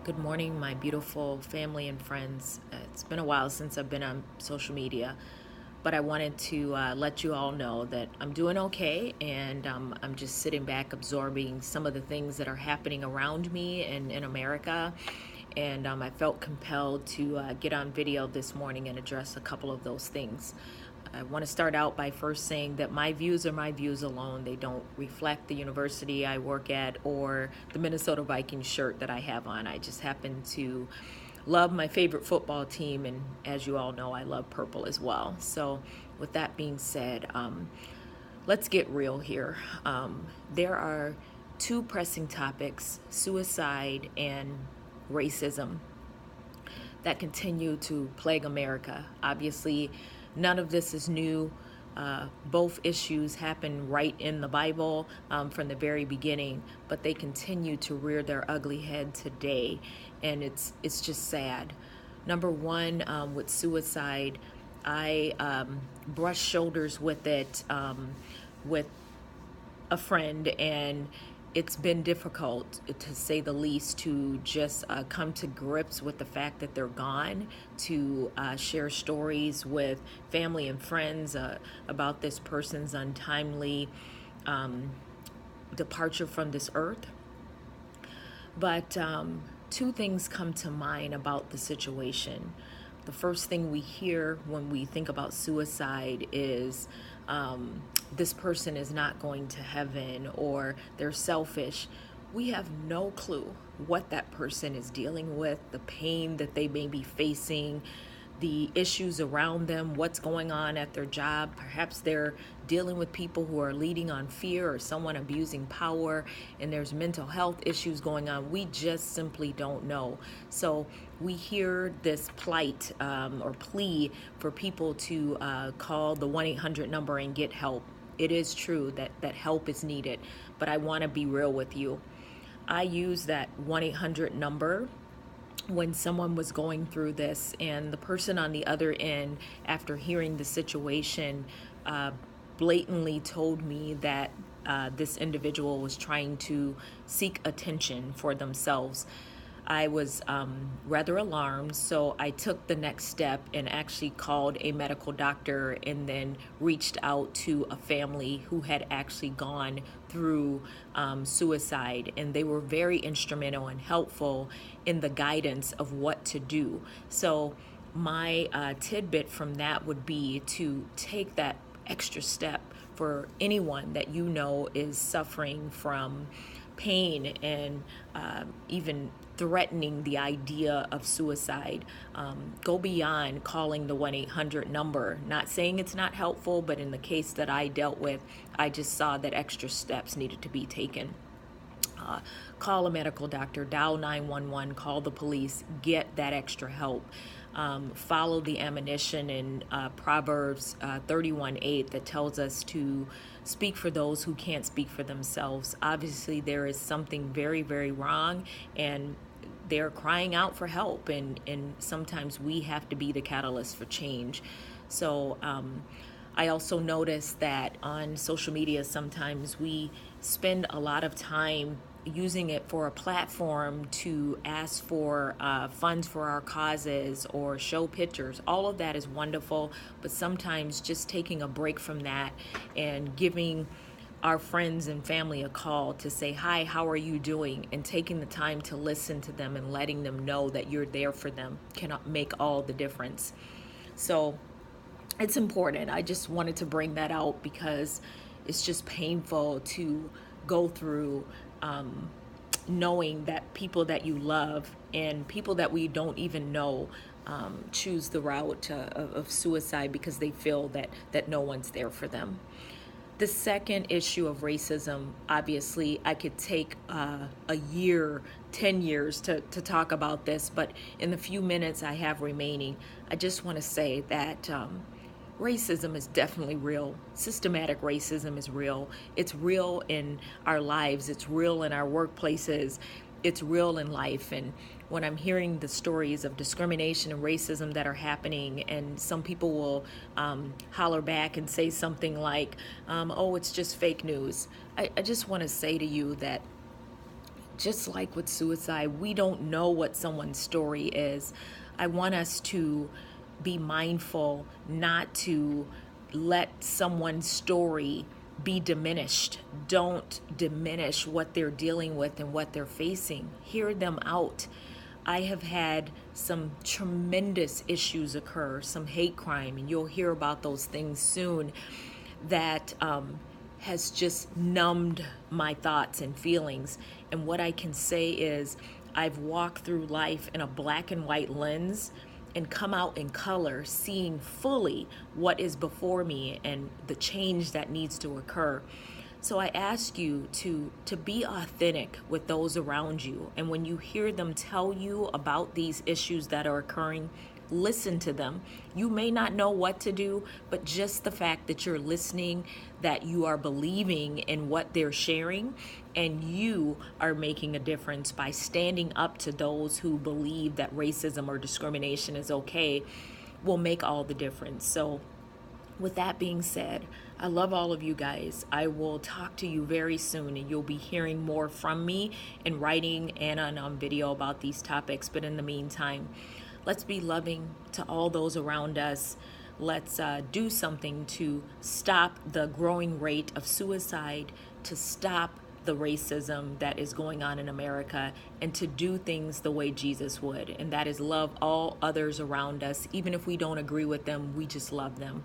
Good morning, my beautiful family and friends. It's been a while since I've been on social media, but I wanted to let you all know that I'm doing okay, and I'm just sitting back absorbing some of the things that are happening around me and in America. And I felt compelled to get on video this morning and address a couple of those things. I want to start out by first saying that my views are my views alone. They don't reflect the university I work at or the Minnesota Vikings shirt that I have on. I just happen to love my favorite football team, and as you all know, I love purple as well. So, with that being said, let's get real here. There are two pressing topics: suicide and racism, that continue to plague America. Obviously, none of this is new. Both issues happen right in the Bible from the very beginning, but they continue to rear their ugly head today, and it's just sad. Number one, with suicide, I brush shoulders with it with a friend, and it's been difficult, to say the least, to just come to grips with the fact that they're gone, to share stories with family and friends about this person's untimely departure from this earth. But two things come to mind about the situation. The first thing we hear when we think about suicide is this person is not going to heaven, or they're selfish. We have no clue what that person is dealing with, the pain that they may be facing, the issues around them, what's going on at their job. Perhaps they're dealing with people who are leading on fear, or someone abusing power, and there's mental health issues going on. We just simply don't know. So we hear this plight or plea for people to call the 1-800 number and get help. It is true that help is needed, but I want to be real with you. I use that 1-800 number when someone was going through this, and the person on the other end, after hearing the situation, blatantly told me that this individual was trying to seek attention for themselves. I was rather alarmed, so I took the next step and actually called a medical doctor, and then reached out to a family who had actually gone through suicide, and they were very instrumental and helpful in the guidance of what to do. So my tidbit from that would be to take that extra step for anyone that you know is suffering from pain and even threatening the idea of suicide. Go beyond calling the 1-800 number. Not saying it's not helpful, but in the case that I dealt with, I just saw that extra steps needed to be taken. Call a medical doctor, dial 911, call the police, get that extra help. Follow the admonition in Proverbs 31:8 that tells us to speak for those who can't speak for themselves. Obviously, there is something very, very wrong, and they're crying out for help, and sometimes we have to be the catalyst for change. So I also notice that on social media, sometimes we spend a lot of time using it for a platform to ask for funds for our causes or show pictures. All of that is wonderful, but sometimes just taking a break from that and giving our friends and family a call to say, hi, how are you doing? And taking the time to listen to them and letting them know that you're there for them can make all the difference. So it's important. I just wanted to bring that out because it's just painful to go through knowing that people that you love and people that we don't even know choose the route of suicide because they feel that no one's there for them. The second issue of racism, obviously, I could take a year, 10 years to talk about this, but in the few minutes I have remaining, I just want to say that racism is definitely real. Systematic racism is real. It's real in our lives. It's real in our workplaces. It's real in life. And when I'm hearing the stories of discrimination and racism that are happening, and some people will holler back and say something like, oh, it's just fake news. I just want to say to you that just like with suicide, we don't know what someone's story is. I want us to be mindful not to let someone's story be diminished. Don't diminish what they're dealing with and what they're facing. Hear them out. I have had some tremendous issues occur, some hate crime, and you'll hear about those things soon, that has just numbed my thoughts and feelings. And what I can say is I've walked through life in a black and white lens and come out in color, seeing fully what is before me and the change that needs to occur. So I ask you to be authentic with those around you. And when you hear them tell you about these issues that are occurring, listen to them. You may not know what to do, but just the fact that you're listening, that you are believing in what they're sharing, and you are making a difference by standing up to those who believe that racism or discrimination is okay, will make all the difference. So with that being said, I love all of you guys. I will talk to you very soon, and you'll be hearing more from me in writing and on video about these topics. But in the meantime, let's be loving to all those around us. Let's do something to stop the growing rate of suicide, to stop the racism that is going on in America, and to do things the way Jesus would. And that is love all others around us. Even if we don't agree with them, we just love them.